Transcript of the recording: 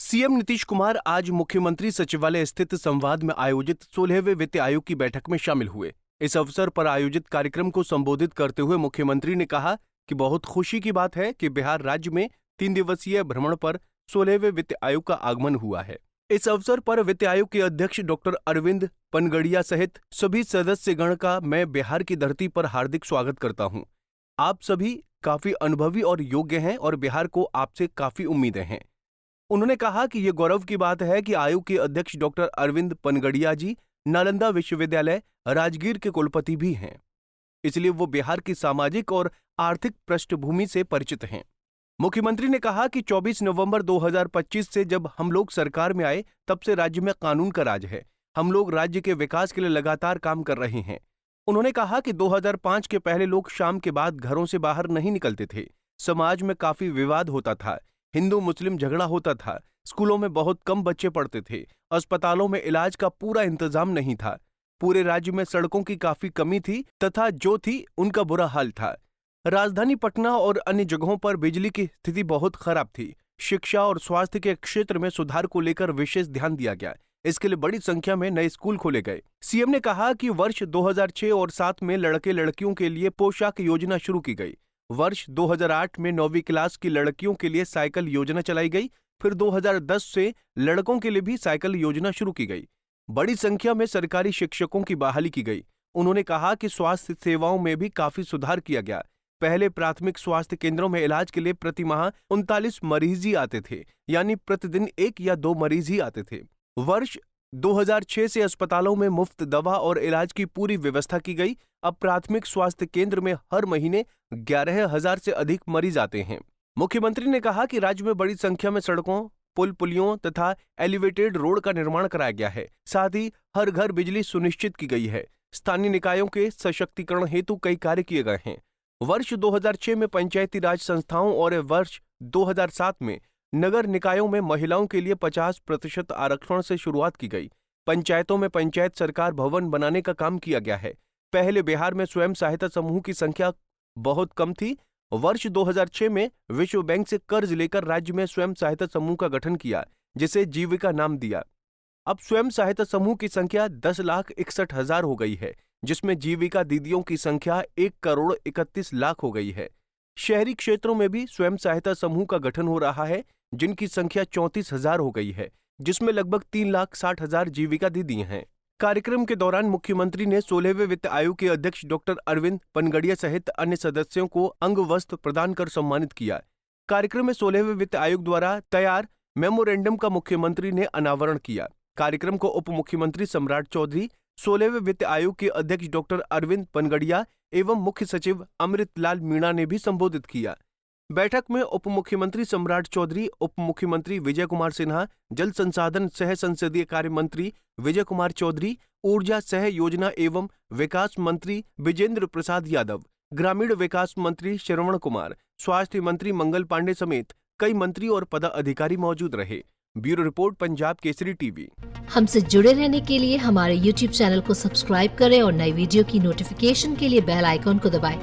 CM Nitish Kumar आज मुख्यमंत्री सचिवालय स्थित संवाद में आयोजित 16वें वित्त आयोग की बैठक में शामिल हुए। इस अवसर पर आयोजित कार्यक्रम को संबोधित करते हुए मुख्यमंत्री ने कहा कि बहुत खुशी की बात है कि बिहार राज्य में 3 दिवसीय भ्रमण पर 16वें वित्त आयोग का आगमन हुआ है। इस अवसर पर वित्त आयोग के अध्यक्ष डॉक्टर अरविंद पनगड़िया सहित सभी सदस्यगण का मैं बिहार की धरती पर हार्दिक स्वागत करता हूं। आप सभी काफी अनुभवी और योग्य हैं और बिहार को आपसे काफी उम्मीदें हैं। उन्होंने कहा कि ये गौरव की बात है कि आयोग के अध्यक्ष डॉक्टर अरविंद पनगड़िया जी नालंदा विश्वविद्यालय राजगीर के कुलपति भी हैं, इसलिए वो बिहार की सामाजिक और आर्थिक पृष्ठभूमि से परिचित हैं। मुख्यमंत्री ने कहा कि 24 नवंबर 2025 से जब हम लोग सरकार में आए तब से राज्य में कानून का राज है। हम लोग राज्य के विकास के लिए लगातार काम कर रहे हैं। उन्होंने कहा कि 2005 के पहले लोग शाम के बाद घरों से बाहर नहीं निकलते थे। समाज में काफी विवाद होता था, हिंदू मुस्लिम झगड़ा होता था, स्कूलों में बहुत कम बच्चे पढ़ते थे, अस्पतालों में इलाज का पूरा इंतजाम नहीं था, पूरे राज्य में सड़कों की काफी कमी थी तथा जो थी उनका बुरा हाल था। राजधानी पटना और अन्य जगहों पर बिजली की स्थिति बहुत खराब थी। शिक्षा और स्वास्थ्य के क्षेत्र में सुधार को लेकर विशेष ध्यान दिया गया। इसके लिए बड़ी संख्या में नए स्कूल खोले गए। सीएम ने कहा कि वर्ष 2006 और 7 में लड़के लड़कियों के लिए पोशाक योजना शुरू की गई। वर्ष 2008 में 9वीं क्लास की लड़कियों के लिए साइकिल योजना चलाई गई। फिर 2010 से लड़कों के लिए भी साइकिल योजना शुरू की गई। बड़ी संख्या में सरकारी शिक्षकों की बहाली की गई। उन्होंने कहा कि स्वास्थ्य सेवाओं में भी काफी सुधार किया गया। पहले प्राथमिक स्वास्थ्य केंद्रों में इलाज के लिए प्रति माह 39 मरीज ही आते थे, यानी प्रतिदिन 1 या 2 मरीज ही आते थे। वर्ष 2006 से अस्पतालों में मुफ्त दवा और इलाज की पूरी व्यवस्था की गई। अब प्राथमिक स्वास्थ्य केंद्र में हर महीने 11,000 से अधिक मरीज आते हैं। मुख्यमंत्री ने कहा कि राज्य में बड़ी संख्या में सड़कों, पुल पुलियों तथा एलिवेटेड रोड का निर्माण कराया गया है। साथ ही हर घर बिजली सुनिश्चित की गई है। स्थानीय निकायों के सशक्तिकरण हेतु कई कार्य किए गए हैं। वर्ष 2006 में पंचायती राज संस्थाओं और वर्ष 2007 में नगर निकायों में महिलाओं के लिए 50% आरक्षण से शुरुआत की गई। पंचायतों में पंचायत सरकार भवन बनाने का काम किया गया है। पहले बिहार में स्वयं सहायता समूह की संख्या बहुत कम थी। वर्ष 2006 में विश्व बैंक से कर्ज लेकर राज्य में स्वयं सहायता समूह का गठन किया, जिसे जीविका नाम दिया। अब स्वयं सहायता समूह की संख्या 10,61,000 हो गई है, जिसमें जीविका दीदियों की संख्या 1,31,00,000 हो गई है। शहरी क्षेत्रों में भी स्वयं सहायता समूह का गठन हो रहा है, जिनकी संख्या 34,000 हो गई है, जिसमें लगभग 3,60,000 जीविका दीदी हैं। कार्यक्रम के दौरान मुख्यमंत्री ने 16वें वित्त आयोग के अध्यक्ष डॉक्टर अरविंद पनगड़िया सहित अन्य सदस्यों को अंग वस्त्र प्रदान कर सम्मानित किया। कार्यक्रम में 16वें वित्त आयोग द्वारा तैयार मेमोरेंडम का मुख्यमंत्री ने अनावरण किया। कार्यक्रम को उप मुख्यमंत्री सम्राट चौधरी, 16वें वित्त आयोग के अध्यक्ष डॉक्टर अरविंद पनगड़िया एवं मुख्य सचिव अमृतलाल मीणा ने भी संबोधित किया। बैठक में उप मुख्यमंत्री सम्राट चौधरी, उप मुख्यमंत्री विजय कुमार सिन्हा, जल संसाधन सह संसदीय कार्य मंत्री विजय कुमार चौधरी, ऊर्जा सह योजना एवं विकास मंत्री विजेंद्र प्रसाद यादव, ग्रामीण विकास मंत्री श्रवण कुमार, स्वास्थ्य मंत्री मंगल पांडे समेत कई मंत्री और पदाधिकारी मौजूद रहे। Bureau report, Punjab Kesari TV. हमसे जुड़े रहने के लिए हमारे YouTube चैनल को सब्सक्राइब करें और नई वीडियो की नोटिफिकेशन के लिए बेल आइकॉन को दबाएं।